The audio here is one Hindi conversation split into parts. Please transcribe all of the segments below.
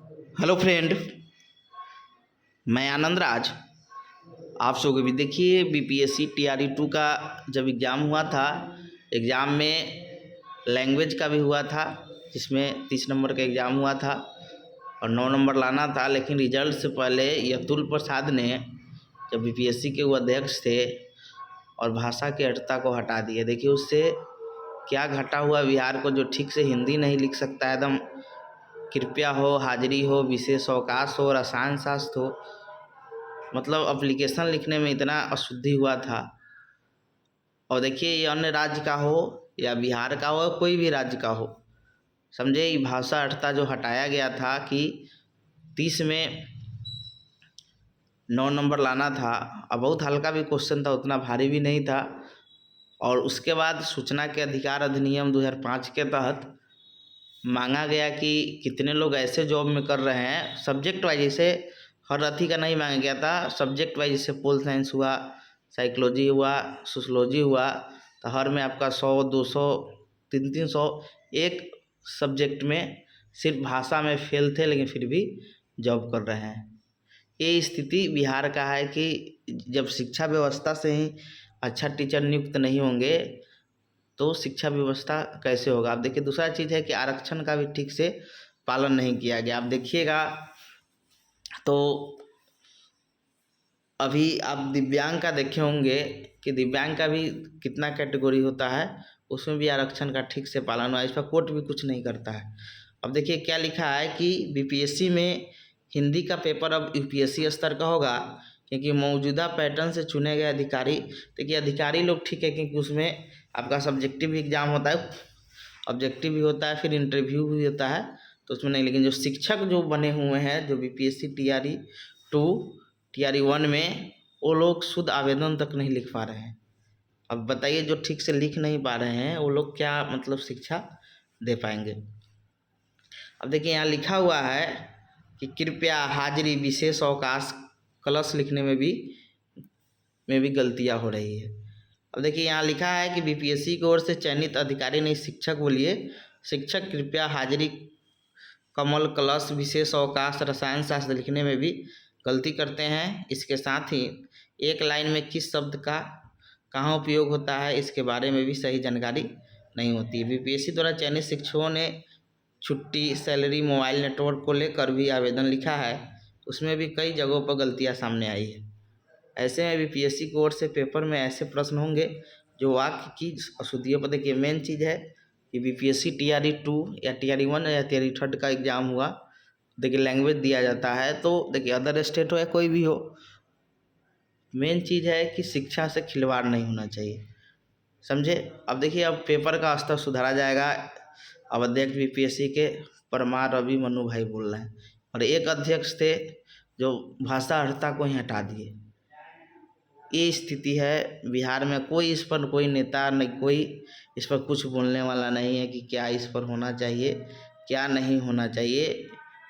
हेलो फ्रेंड, मैं आनंद राज। आप सब भी देखिए, बीपीएससी टीआरई 2 का जब एग्ज़ाम हुआ था, एग्ज़ाम में लैंग्वेज का भी हुआ था, जिसमें 30 नंबर का एग्ज़ाम हुआ था और 9 नंबर लाना था। लेकिन रिजल्ट से पहले यतुल प्रसाद ने, जब बीपीएससी के वो अध्यक्ष थे, और भाषा की अर्थता को हटा दिए। देखिए उससे क्या घटा हुआ बिहार को, जो ठीक से हिंदी नहीं लिख सकता है, एकदम कृपया हो, हाजिरी हो, विशेष अवकाश हो, रसायन शास्त्र हो, मतलब एप्लीकेशन लिखने में इतना अशुद्धि हुआ था। और देखिए, ये अन्य राज्य का हो या बिहार का हो, कोई भी राज्य का हो, समझे, ये भाषा अर्थता जो हटाया गया था कि 30 में 9 नंबर लाना था। अब बहुत हल्का भी क्वेश्चन था, उतना भारी भी नहीं था। और उसके बाद सूचना के अधिकार अधिनियम 2005 के तहत मांगा गया कि कितने लोग ऐसे जॉब में कर रहे हैं, सब्जेक्ट वाइज। जैसे हर अथी का नहीं मांगा गया था, सब्जेक्ट वाइज। जैसे पोल साइंस हुआ, साइकोलॉजी हुआ, सोशलॉजी हुआ, तो हर में आपका 100, 200, 300 एक सब्जेक्ट में सिर्फ भाषा में फेल थे, लेकिन फिर भी जॉब कर रहे हैं। ये स्थिति बिहार का है कि जब शिक्षा व्यवस्था से ही अच्छा टीचर नियुक्त नहीं होंगे तो शिक्षा व्यवस्था कैसे होगा। आप देखिए, दूसरा चीज़ है कि आरक्षण का भी ठीक से पालन नहीं किया गया। आप देखिएगा तो अभी आप दिव्यांग का देखे होंगे कि दिव्यांग का भी कितना कैटेगरी होता है, उसमें भी आरक्षण का ठीक से पालन हुआ। इस पर कोर्ट भी कुछ नहीं करता है। अब देखिए क्या लिखा है कि बीपीएससी में हिंदी का पेपर अब यूपीएससी स्तर का होगा, क्योंकि मौजूदा पैटर्न से चुने गए अधिकारी। देखिए अधिकारी लोग ठीक है, क्योंकि उसमें आपका सब्जेक्टिव एग्जाम होता है, ऑब्जेक्टिव भी होता है, फिर इंटरव्यू भी होता है, तो उसमें नहीं। लेकिन जो शिक्षक जो बने हुए हैं, जो बीपीएससी टीआरई 2 टीआरई 1 में, वो लोग शुद्ध आवेदन तक नहीं लिख पा रहे हैं। अब बताइए, जो ठीक से लिख नहीं पा रहे हैं वो लोग क्या मतलब शिक्षा दे पाएंगे। अब देखिए यहाँ लिखा हुआ है कि कृपया हाजिरी, विशेष अवकाश, क्लस लिखने में भी गलतियाँ हो रही है। अब देखिए यहाँ लिखा है कि बीपीएससी की ओर से चयनित अधिकारी, नहीं शिक्षक बोलिए, शिक्षक कृपया हाजिरी, कमल, क्लस, विशेष अवकाश, रसायन शास्त्र लिखने में भी गलती करते हैं। इसके साथ ही एक लाइन में किस शब्द का कहाँ उपयोग होता है, इसके बारे में भी सही जानकारी नहीं होती। बीपीएससी द्वारा चयनित शिक्षकों ने छुट्टी, सैलरी, मोबाइल नेटवर्क को लेकर भी आवेदन लिखा है, उसमें भी कई जगहों पर गलतियाँ सामने आई है। ऐसे में बीपीएससी की ओर से पेपर में ऐसे प्रश्न होंगे जो वाक्य की अशुद्धियों पर। देखिए मेन चीज़ है कि बीपीएससी टीआरई 2 या टीआरई 1 या टीआरई 3 का एग्ज़ाम हुआ, देखिए लैंग्वेज दिया जाता है। तो देखिए अदर स्टेट हो या कोई भी हो, मेन चीज़ है कि शिक्षा से खिलवाड़ नहीं होना चाहिए, समझे। अब देखिए, अब पेपर का स्तर सुधारा जाएगा। अब अध्यक्ष बीपीएससी के परमार रवि मनु भाई बोल रहे हैं, और एक अध्यक्ष थे जो भाषा अर्थता को ही हटा दिए। ये स्थिति है बिहार में। कोई इस पर, कोई नेता नहीं, कोई इस पर कुछ बोलने वाला नहीं है कि क्या इस पर होना चाहिए, क्या नहीं होना चाहिए।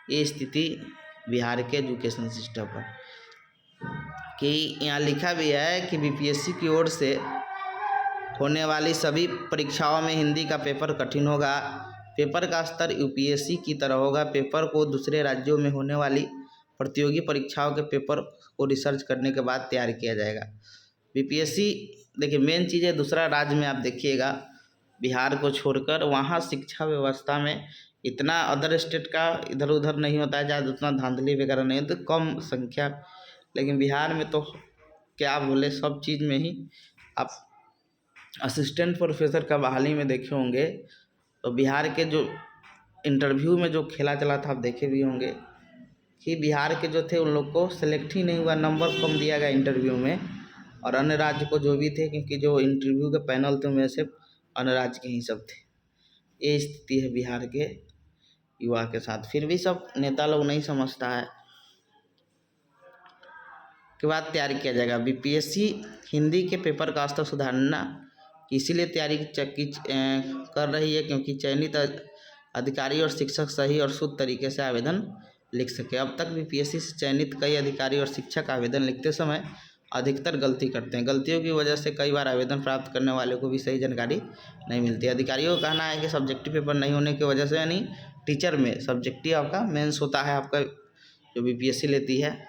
ये स्थिति बिहार के एजुकेशन सिस्टम पर, कि यहाँ लिखा भी है कि बीपीएससी की ओर से होने वाली सभी परीक्षाओं में हिंदी का पेपर कठिन होगा। पेपर का स्तर यूपीएससी की तरह होगा। पेपर को दूसरे राज्यों में होने वाली प्रतियोगी परीक्षाओं के पेपर को रिसर्च करने के बाद तैयार किया जाएगा। बीपीएससी, देखिए मेन चीज़ है, दूसरा राज्य में आप देखिएगा, बिहार को छोड़कर, वहाँ शिक्षा व्यवस्था में इतना अदर स्टेट का इधर उधर नहीं होता है, ज़्यादा उतना धांधली वगैरह नहीं होती, कम संख्या। लेकिन बिहार में तो क्या बोले, सब चीज़ में ही आप असिस्टेंट प्रोफेसर का बहाली में देखे होंगे, तो बिहार के जो इंटरव्यू में जो खेला चला था, आप देखे भी होंगे कि बिहार के जो थे उन लोग को सेलेक्ट ही नहीं हुआ, नंबर कम दिया गया इंटरव्यू में। और अन्य राज्य को जो भी थे, क्योंकि जो इंटरव्यू के पैनल थे उनमें से अन्य राज्य के ही सब थे। ये स्थिति है बिहार के युवा के साथ। फिर भी सब नेता लोग नहीं समझता है। के बाद तैयारी किया जाएगा बीपीएससी हिंदी के पेपर का स्तर सुधारना, इसीलिए तैयारी कर रही है, क्योंकि चयनित अधिकारी और शिक्षक सही और शुद्ध तरीके से आवेदन लिख सके। अब तक बीपीएससी से चयनित कई अधिकारी और शिक्षक आवेदन लिखते समय अधिकतर गलती करते हैं। गलतियों की वजह से कई बार आवेदन प्राप्त करने वाले को भी सही जानकारी नहीं मिलती। अधिकारियों का कहना है कि सब्जेक्टिव पेपर नहीं होने की वजह से, यानी टीचर में सब्जेक्टिव आपका मेंस होता है आपका जो बीपीएससी लेती है।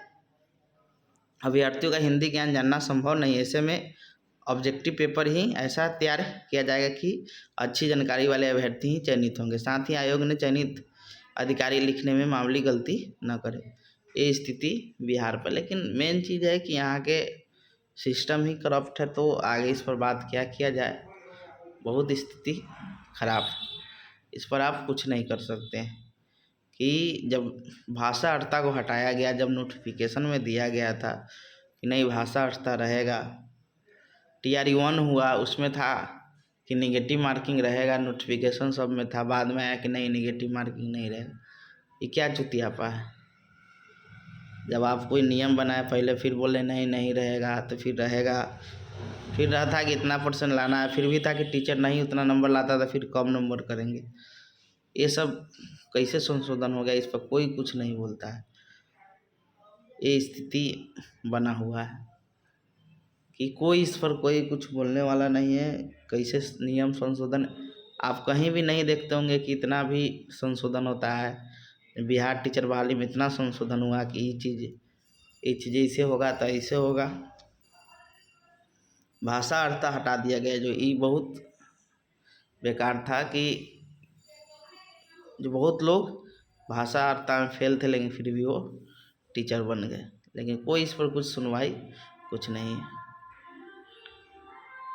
अभ्यर्थियों का हिंदी ज्ञान जानना संभव नहीं है, ऐसे में ऑब्जेक्टिव पेपर ही ऐसा तैयार किया जाएगा कि अच्छी जानकारी वाले अभ्यर्थी ही चयनित होंगे। साथ ही आयोग ने चयनित अधिकारी लिखने में मामूली गलती न करे, ये स्थिति बिहार पर। लेकिन मेन चीज़ है कि यहाँ के सिस्टम ही करप्ट है, तो आगे इस पर बात क्या किया जाए। बहुत स्थिति खराब, इस पर आप कुछ नहीं कर सकते हैं। कि जब भाषा अर्हता को हटाया गया, जब नोटिफिकेशन में दिया गया था कि नहीं भाषा अर्हता रहेगा, TRE 1 हुआ उसमें था कि निगेटिव मार्किंग रहेगा, नोटिफिकेशन सब में था, बाद में आया कि नहीं निगेटिव मार्किंग नहीं रहेगा। ये क्या चुतियापा है। जब आप कोई नियम बनाए पहले फिर बोले नहीं नहीं रहेगा, तो फिर रहेगा। फिर रहा था कि इतना % लाना है, फिर भी था कि टीचर नहीं उतना नंबर लाता था फिर कम नंबर करेंगे। ये सब कैसे संशोधन हो गया, इस पर कोई कुछ नहीं बोलता है। ये स्थिति बना हुआ है कि कोई इस पर कोई कुछ बोलने वाला नहीं है। कैसे नियम संशोधन आप कहीं भी नहीं देखते होंगे कि इतना भी संशोधन होता है। बिहार टीचर बहाली में इतना संशोधन हुआ कि ये चीज़ ऐसे होगा तो ऐसे होगा। भाषा अर्हता हटा दिया गया, जो ये बहुत बेकार था कि जो बहुत लोग भाषा अर्हता में फेल थे लेकिन फिर भी वो टीचर बन गए। लेकिन कोई इस पर कुछ सुनवाई कुछ नहीं है।